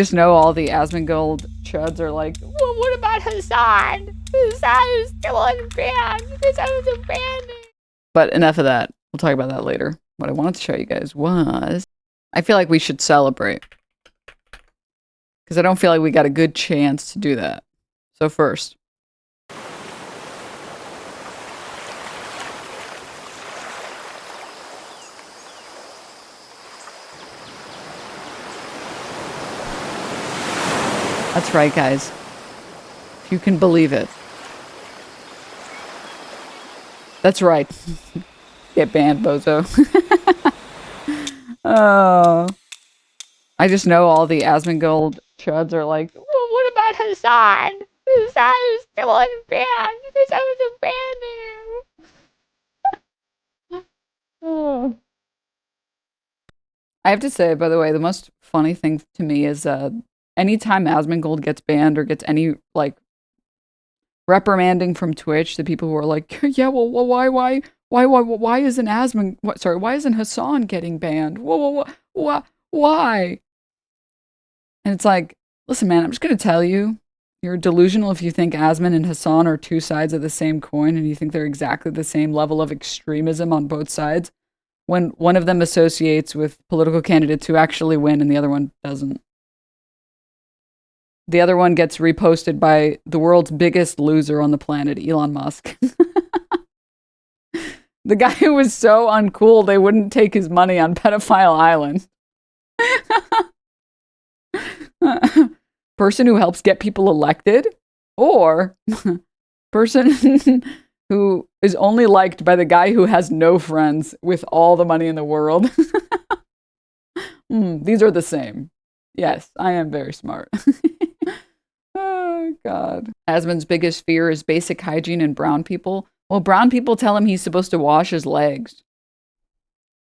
Just know all the Asmongold chuds are like, well, what about Hasan? Hasan is still unbanned. Hasan was abandoned. But enough of that. We'll talk about that later. What I wanted to show you guys was, I feel like we should celebrate. Because I don't feel like we got a good chance to do that. So first. That's right, guys. If you can believe it. That's right. Get banned, bozo. Oh. I just know all the Asmongold chuds are like, well, what about Hasan? Hasan is still unbanned. Hasan was abandoned. Oh. I have to say, by the way, the most funny thing to me is anytime Asmongold gets banned or gets any, like, reprimanding from Twitch, the people who are like, yeah, well, why isn't why isn't Hasan getting banned? Why? And it's like, listen, man, I'm just gonna tell you, you're delusional if you think Asmon and Hasan are two sides of the same coin and you think they're exactly the same level of extremism on both sides, when one of them associates with political candidates who actually win and the other one doesn't. The other one gets reposted by the world's biggest loser on the planet, Elon Musk. The guy who was so uncool they wouldn't take his money on Pedophile Island. Person who helps get people elected, or person who is only liked by the guy who has no friends with all the money in the world. These are the same. Yes, I am very smart. Oh, God. Asmon's biggest fear is basic hygiene in brown people. Well, brown people tell him he's supposed to wash his legs.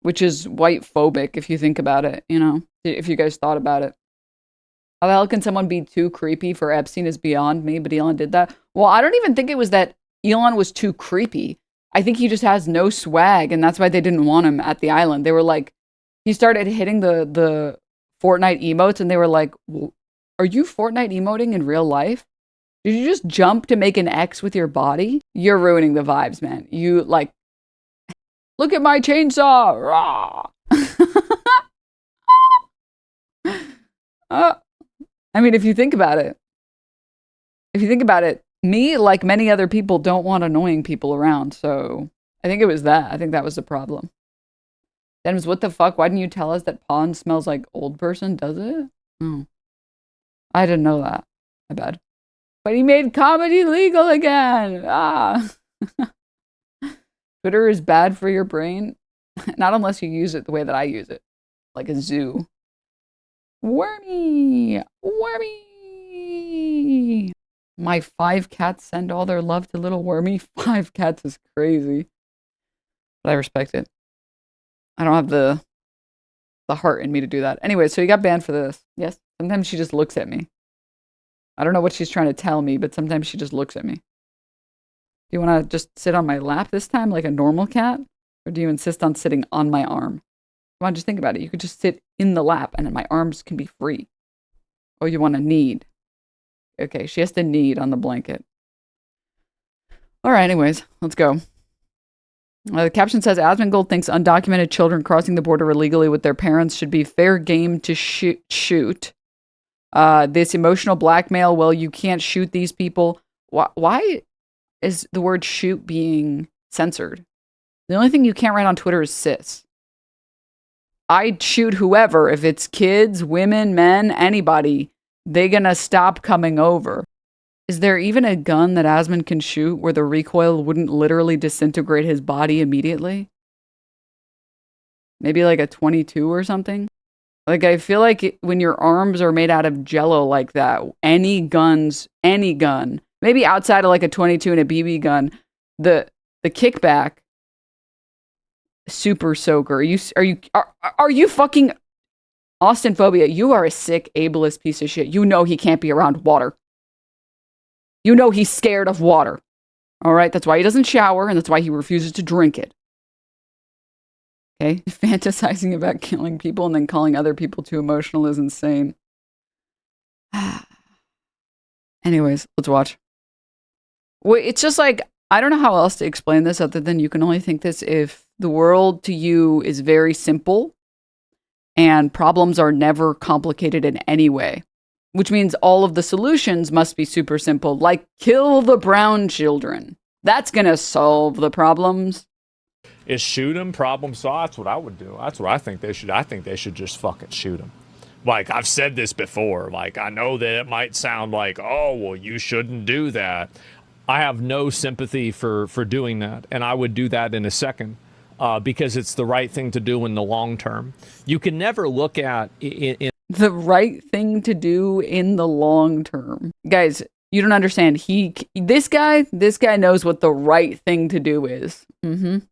Which is white phobic, if you think about it, you know? If you guys thought about it. How the hell can someone be too creepy for Epstein is beyond me, but Elon did that? Well, I don't even think it was that Elon was too creepy. I think he just has no swag, and that's why they didn't want him at the island. They were like, he started hitting the Fortnite emotes, and they were like, are you Fortnite emoting in real life? Did you just jump to make an X with your body? You're ruining the vibes, man. You, like, look at my chainsaw! Rah! I mean, if you think about it, me, like many other people, don't want annoying people around, so I think it was that. I think that was the problem. Denims, what the fuck? Why didn't you tell us that pond smells like old person? Does it? Oh. I didn't know that. My bad. But he made comedy legal again! Ah! Twitter is bad for your brain. Not unless you use it the way that I use it. Like a zoo. Wormy! Wormy! My 5 cats send all their love to little Wormy. 5 cats is crazy. But I respect it. I don't have the heart in me to do that. Anyway, so you got banned for this. Yes? Sometimes she just looks at me. I don't know what she's trying to tell me, but sometimes she just looks at me. Do you want to just sit on my lap this time like a normal cat? Or do you insist on sitting on my arm? Come on, just think about it. You could just sit in the lap and my arms can be free. Oh, you want to knead. Okay, she has to knead on the blanket. Alright, anyways, let's go. The caption says, Asmongold thinks undocumented children crossing the border illegally with their parents should be fair game to shoot. This emotional blackmail, well, you can't shoot these people. Why is the word shoot being censored? The only thing you can't write on Twitter is cis. I'd shoot whoever. If it's kids, women, men, anybody, they gonna stop coming over. Is there even a gun that Asmon can shoot where the recoil wouldn't literally disintegrate his body immediately? Maybe like a 22 or something? Like, I feel like when your arms are made out of jello like that, any gun, maybe outside of like a 22 and a BB gun, the kickback, super soaker. Are you fucking Austin phobia? You are a sick, ableist piece of shit. You know he can't be around water. You know he's scared of water. All right, that's why he doesn't shower, and that's why he refuses to drink it. Okay? Fantasizing about killing people and then calling other people too emotional is insane. Anyways, let's watch. Wait, it's just like, I don't know how else to explain this other than you can only think this if the world to you is very simple and problems are never complicated in any way, which means all of the solutions must be super simple, like kill the brown children. That's going to solve the problems. Is shoot them, problem solved? That's what I would do. That's what I think they should. I think they should just fucking shoot them. Like, I've said this before. Like, I know that it might sound like, oh, well, you shouldn't do that. I have no sympathy for doing that, and I would do that in a second because it's the right thing to do in the long term. You can never look at the right thing to do in the long term. Guys, you don't understand. This guy knows what the right thing to do is. In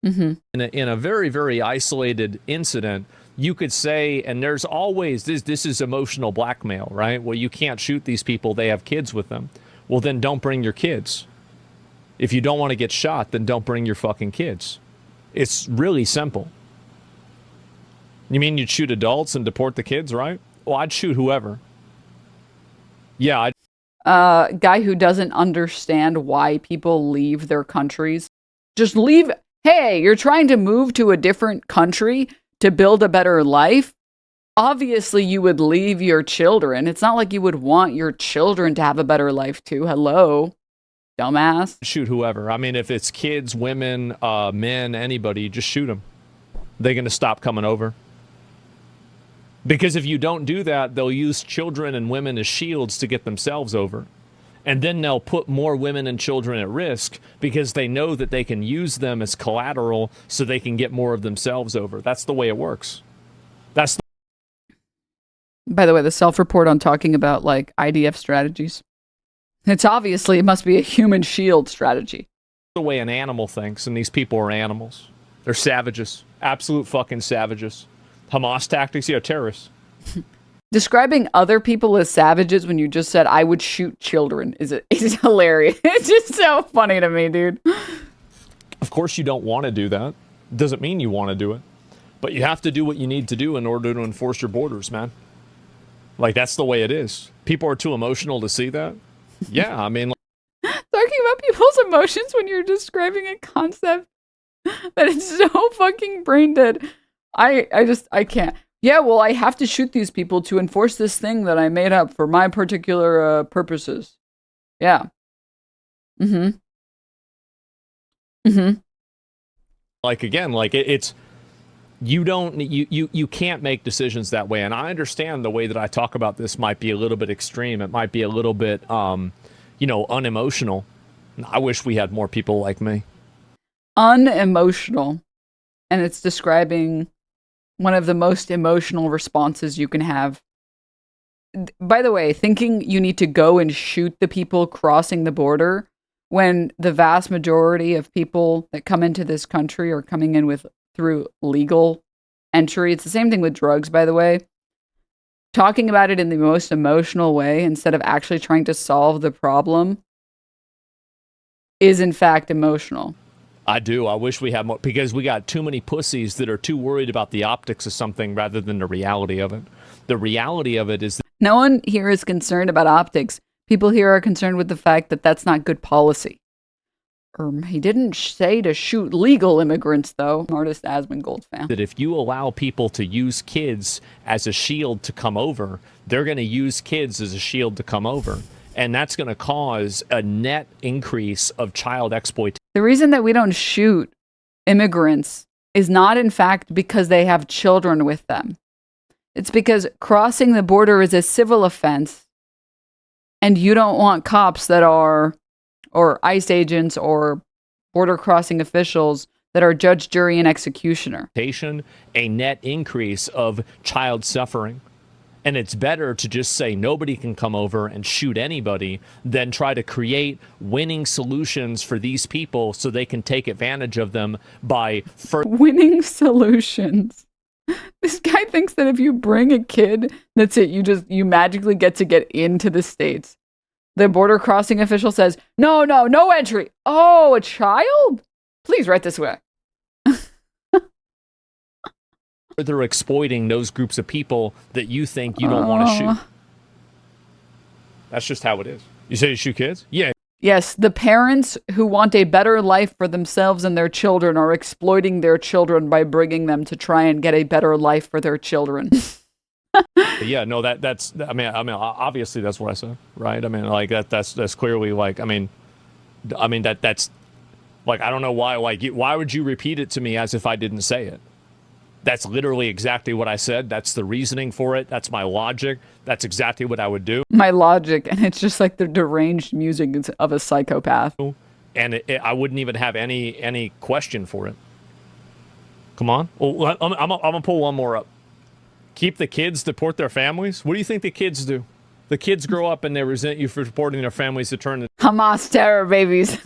a very, very isolated incident, you could say, and there's always this is emotional blackmail, right? Well, you can't shoot these people. They have kids with them. Well, then don't bring your kids. If you don't want to get shot, then don't bring your fucking kids. It's really simple. You mean you'd shoot adults and deport the kids, right? Well, I'd shoot whoever. Yeah. Guy who doesn't understand why people leave their countries. Just leave. Hey, you're trying to move to a different country to build a better life? Obviously, you would leave your children. It's not like you would want your children to have a better life too. Hello, dumbass. Shoot whoever. I mean, if it's kids, women, men, anybody, just shoot them. They're going to stop coming over. Because if you don't do that, they'll use children and women as shields to get themselves over. And then they'll put more women and children at risk because they know that they can use them as collateral so they can get more of themselves over. That's the way it works. By the way, the self-report on talking about like IDF strategies. It must be a human shield strategy. The way an animal thinks, and these people are animals. They're savages. Absolute fucking savages. Hamas tactics, yeah, terrorists. Describing other people as savages when you just said I would shoot children is hilarious. It's just so funny to me, dude. Of course you don't want to do that. Doesn't mean you want to do it. But you have to do what you need to do in order to enforce your borders, man. Like, that's the way it is. People are too emotional to see that. Yeah, I mean... Talking about people's emotions when you're describing a concept that is so fucking brain dead. I can't. Yeah, well, I have to shoot these people to enforce this thing that I made up for my particular purposes. Yeah. Like, again, like, it's... You can't make decisions that way. And I understand the way that I talk about this might be a little bit extreme. It might be a little bit, unemotional. I wish we had more people like me. Unemotional. And it's describing one of the most emotional responses you can have. By the way, thinking you need to go and shoot the people crossing the border when the vast majority of people that come into this country are coming in through legal entry. It's the same thing with drugs, by the way. Talking about it in the most emotional way instead of actually trying to solve the problem is in fact emotional. I do. I wish we had more, because we got too many pussies that are too worried about the optics of something rather than the reality of it. The reality of it is that no one here is concerned about optics. People here are concerned with the fact that that's not good policy. He didn't say to shoot legal immigrants, though. Artist Asmongold fan. That if you allow people to use kids as a shield to come over, they're going to use kids as a shield to come over. And that's going to cause a net increase of child exploitation. The reason that we don't shoot immigrants is not, in fact, because they have children with them. It's because crossing the border is a civil offense, and you don't want cops that are, or ICE agents or border crossing officials that are judge, jury, and executioner. A net increase of child suffering. And it's better to just say nobody can come over and shoot anybody than try to create winning solutions for these people so they can take advantage of them by winning solutions. This guy thinks that if you bring a kid, that's it. You magically get into the States. The border crossing official says, no entry. Oh, a child? Please write this way. They're exploiting those groups of people that you think you don't want to shoot. That's just how it is. You say you shoot kids? Yeah. Yes, the parents who want a better life for themselves and their children are exploiting their children by bringing them to try and get a better life for their children. Yeah, no, that's. I mean, obviously that's what I said, right? I mean, like that's clearly like. I mean, that's like I don't know why. Like, why would you repeat it to me as if I didn't say it? That's literally exactly what I said. That's the reasoning for it. That's my logic. That's exactly what I would do. My logic, and it's just like the deranged music of a psychopath. And I wouldn't even have any question for it. Come on. Well, I'm gonna pull one more up. Keep the kids, deport their families. What do you think the kids do? The kids grow up and they resent you for supporting their families to turn to Hamas terror babies.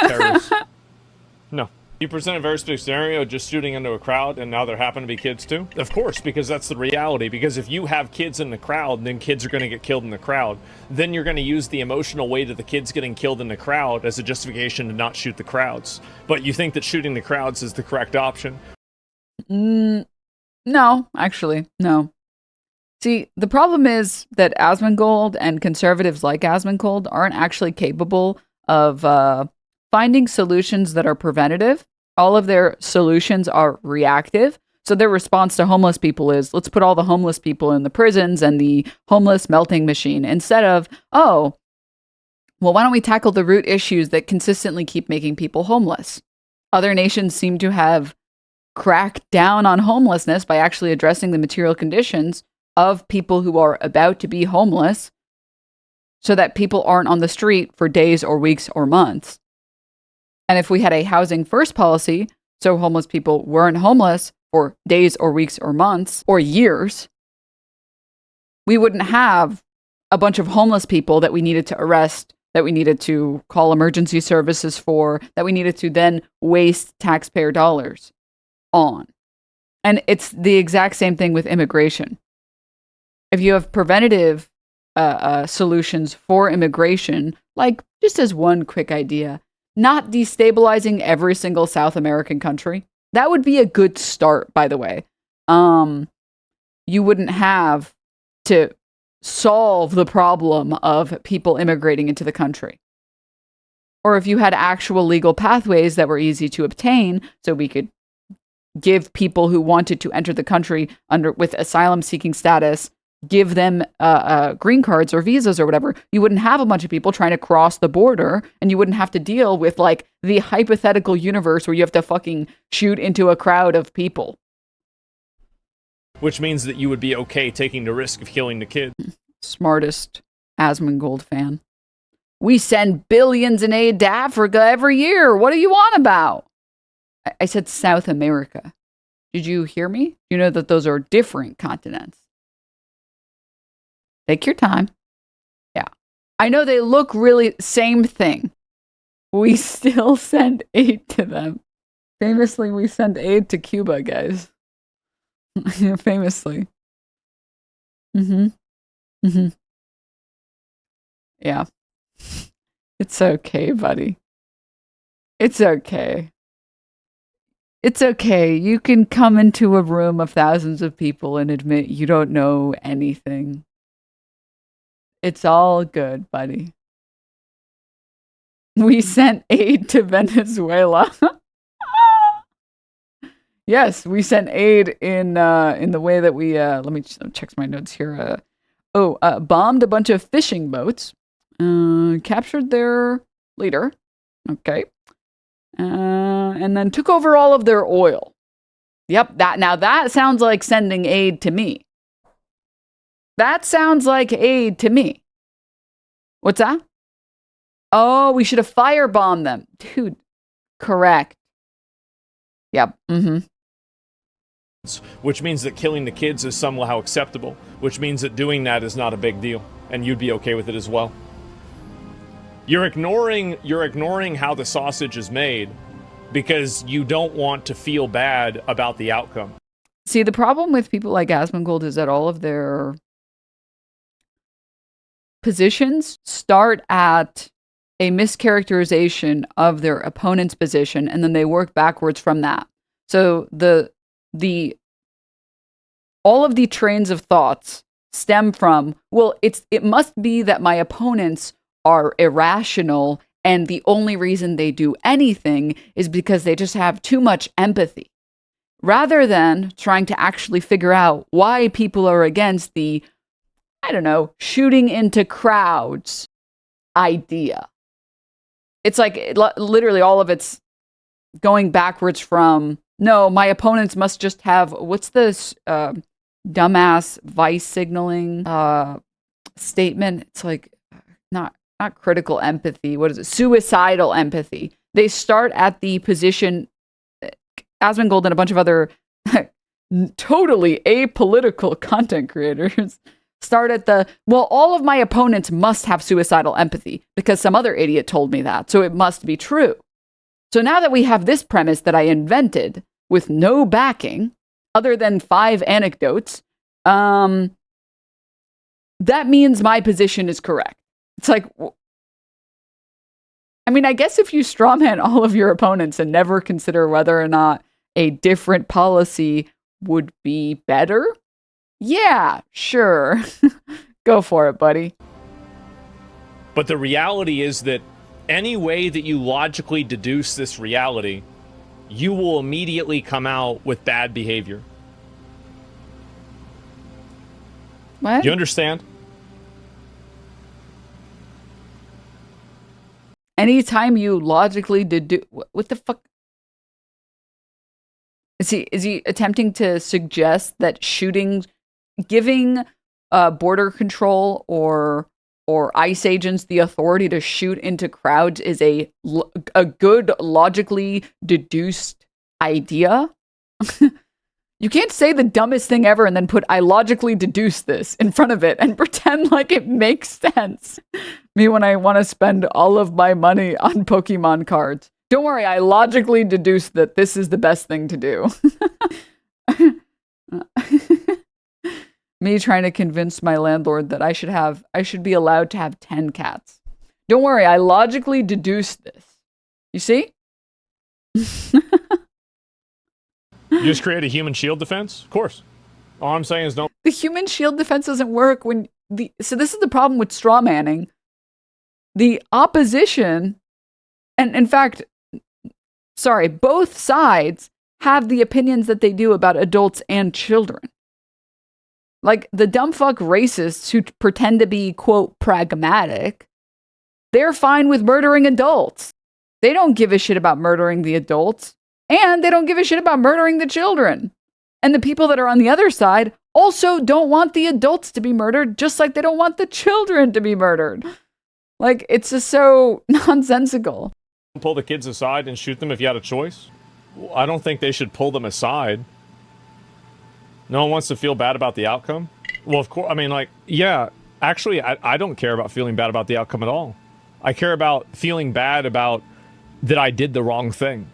terrorists. No. You present a very specific scenario, just shooting into a crowd, and now there happen to be kids too? Of course, because that's the reality. Because if you have kids in the crowd, then kids are going to get killed in the crowd. Then you're going to use the emotional weight of the kids getting killed in the crowd as a justification to not shoot the crowds. But you think that shooting the crowds is the correct option? No, actually, no. See, the problem is that Asmongold and conservatives like Asmongold aren't actually capable of finding solutions that are preventative. All of their solutions are reactive. So their response to homeless people is, let's put all the homeless people in the prisons and the homeless melting machine, instead of, oh, well, why don't we tackle the root issues that consistently keep making people homeless? Other nations seem to have cracked down on homelessness by actually addressing the material conditions of people who are about to be homeless so that people aren't on the street for days or weeks or months. And if we had a housing first policy, so homeless people weren't homeless for days or weeks or months or years, we wouldn't have a bunch of homeless people that we needed to arrest, that we needed to call emergency services for, that we needed to then waste taxpayer dollars on. And it's the exact same thing with immigration. If you have preventative solutions for immigration, like just as one quick idea, not destabilizing every single South American country, that would be a good start, by the way. You wouldn't have to solve the problem of people immigrating into the country. Or if you had actual legal pathways that were easy to obtain, so we could give people who wanted to enter the country with asylum seeking status, give them green cards or visas or whatever, you wouldn't have a bunch of people trying to cross the border, and you wouldn't have to deal with like the hypothetical universe where you have to fucking shoot into a crowd of people. Which means that you would be okay taking the risk of killing the kid. Smartest Asmongold fan. We send billions in aid to Africa every year. What do you want about? I said South America. Did you hear me? You know that those are different continents. Take your time. Yeah. I know they look really same thing. We still send aid to them. Famously, we send aid to Cuba, guys. Famously. Yeah. It's okay, buddy. It's okay. It's okay. You can come into a room of thousands of people and admit you don't know anything. It's all good, buddy. We sent aid to Venezuela. Yes, we sent aid in the way that we let me check my notes here. Bombed a bunch of fishing boats, captured their leader, okay, and then took over all of their oil. Yep, that sounds like sending aid to me. That sounds like aid to me. What's that? Oh, we should have firebombed them. Dude, correct. Yep, Which means that killing the kids is somehow acceptable, which means that doing that is not a big deal, and you'd be okay with it as well. You're ignoring how the sausage is made because you don't want to feel bad about the outcome. See, the problem with people like Asmongold is that all of their positions start at a mischaracterization of their opponent's position, and then they work backwards from that. So all of the trains of thoughts stem from, well, it must be that my opponents are irrational and the only reason they do anything is because they just have too much empathy. Rather than trying to actually figure out why people are against the, I don't know, shooting into crowds idea. It's like literally all of it's going backwards from, no, my opponents must just have, what's this dumbass vice signaling statement? It's like not critical empathy. What is it? Suicidal empathy. They start at the position, Asmongold and a bunch of other totally apolitical content creators start at the, well, all of my opponents must have suicidal empathy because some other idiot told me that, so it must be true. So now that we have this premise that I invented with no backing, other than 5 anecdotes, that means my position is correct. It's like, I mean, I guess if you strawman all of your opponents and never consider whether or not a different policy would be better, yeah, sure. Go for it, buddy. But the reality is that any way that you logically deduce this reality, you will immediately come out with bad behavior. What? Do you understand? Anytime you logically deduce, what the fuck? Is he attempting to suggest that giving border control or ICE agents the authority to shoot into crowds is a good logically deduced idea? You can't say the dumbest thing ever and then put "I logically deduce this" in front of it and pretend like it makes sense. Me when I want to spend all of my money on Pokemon cards. Don't worry, I logically deduce that this is the best thing to do. Me trying to convince my landlord that I should be allowed to have 10 cats. Don't worry, I logically deduced this. You see? You just create a human shield defense? Of course. All I'm saying is don't. The human shield defense doesn't work when so this is the problem with straw manning. The opposition, and in fact, sorry, both sides have the opinions that they do about adults and children. Like the dumb fuck racists who pretend to be, quote, pragmatic, they're fine with murdering adults. They don't give a shit about murdering the adults. And they don't give a shit about murdering the children. And the people that are on the other side also don't want the adults to be murdered, just like they don't want the children to be murdered. Like, it's just so nonsensical. Pull the kids aside and shoot them if you had a choice? I don't think they should pull them aside. No one wants to feel bad about the outcome? Well, of course, I mean, like, yeah, actually, I don't care about feeling bad about the outcome at all. I care about feeling bad about that I did the wrong thing.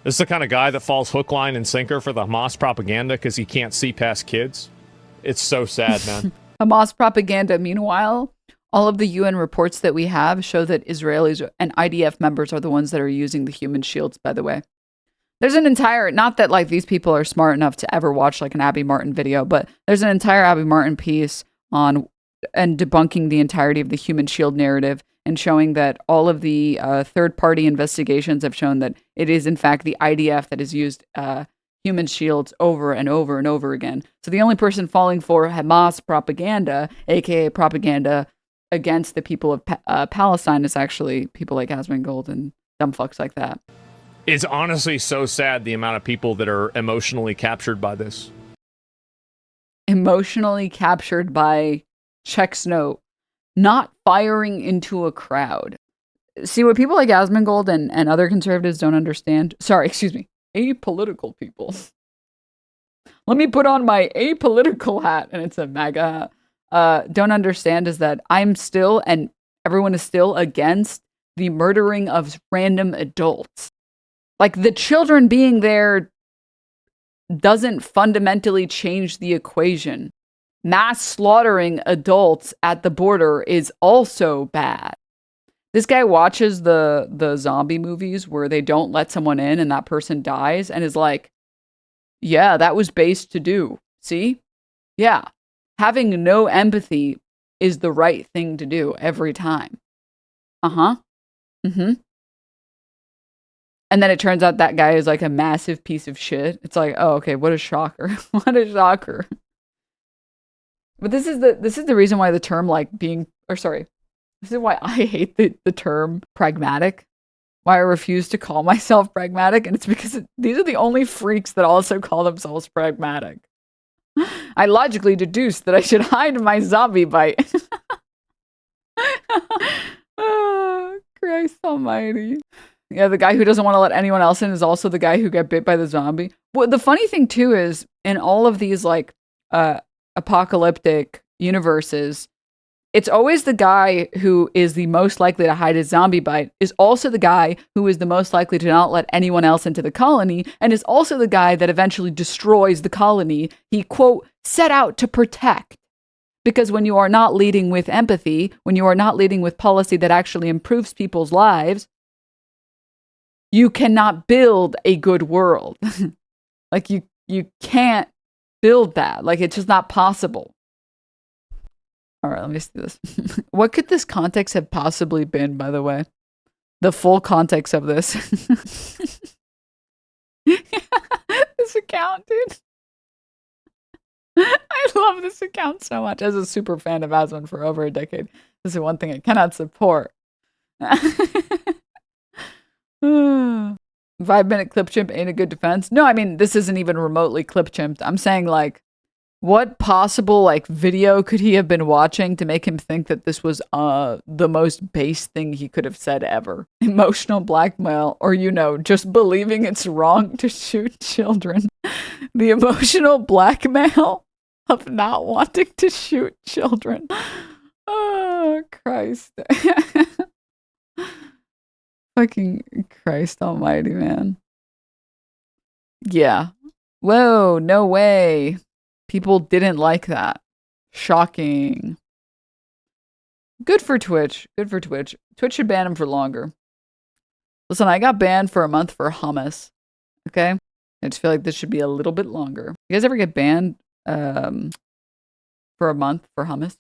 This is the kind of guy that falls hook, line, and sinker for the Hamas propaganda because he can't see past kids. It's so sad, man. Hamas propaganda. Meanwhile, all of the UN reports that we have show that Israelis and IDF members are the ones that are using the human shields, by the way. There's an entire, not that like these people are smart enough to ever watch like an Abby Martin video, but there's an entire Abby Martin piece on and debunking the entirety of the human shield narrative and showing that all of the third-party investigations have shown that it is, in fact, the IDF that has used human shields over and over and over again. So the only person falling for Hamas propaganda, aka propaganda against the people of Palestine, is actually people like Asmongold and dumb fucks like that. It's honestly so sad the amount of people that are emotionally captured by this. Emotionally captured by, checks note, not firing into a crowd. See, what people like Asmongold and other conservatives don't understand, apolitical people. Let me put on my apolitical hat, and it's a MAGA hat. Don't understand is that I'm still, and everyone is still, against the murdering of random adults. Like, the children being there doesn't fundamentally change the equation. Mass slaughtering adults at the border is also bad. This guy watches the zombie movies where they don't let someone in and that person dies and is like, yeah, that was based to do. See? Yeah. having no empathy is the right thing to do every time. Uh-huh. Mm-hmm. And then it turns out that guy is like a massive piece of shit. It's like, oh, okay, what a shocker. What a shocker. But this is the reason why the term like being, or sorry, this is why I hate the term pragmatic. Why I refuse to call myself pragmatic, and it's because these are the only freaks that also call themselves pragmatic. I logically deduced that I should hide my zombie bite. Oh, Christ almighty. Yeah, the guy who doesn't want to let anyone else in is also the guy who got bit by the zombie. Well, the funny thing too is in all of these like apocalyptic universes, it's always the guy who is the most likely to hide his zombie bite is also the guy who is the most likely to not let anyone else into the colony and is also the guy that eventually destroys the colony he, quote, set out to protect. Because when you are not leading with empathy, when you are not leading with policy that actually improves people's lives, you cannot build a good world. Like you can't build that. Like it's just not possible. All right, let me see this. What could this context have possibly been, by the way? The full context of this. This account, dude. I love this account so much. As a super fan of Asmon for over a decade, this is one thing I cannot support. 5-minute clip chimp ain't a good defense. No, I mean, this isn't even remotely clip chimped. I'm saying like, what possible like video could he have been watching to make him think that this was the most base thing he could have said ever? Emotional blackmail, or just believing it's wrong to shoot children. The emotional blackmail of not wanting to shoot children. Oh, Christ. Fucking Christ almighty, man. Yeah. Whoa, no way. People didn't like that. Shocking. Good for Twitch. Good for Twitch. Twitch should ban him for longer. Listen, I got banned for a month for hummus. Okay? I just feel like this should be a little bit longer. You guys ever get banned for a month for hummus?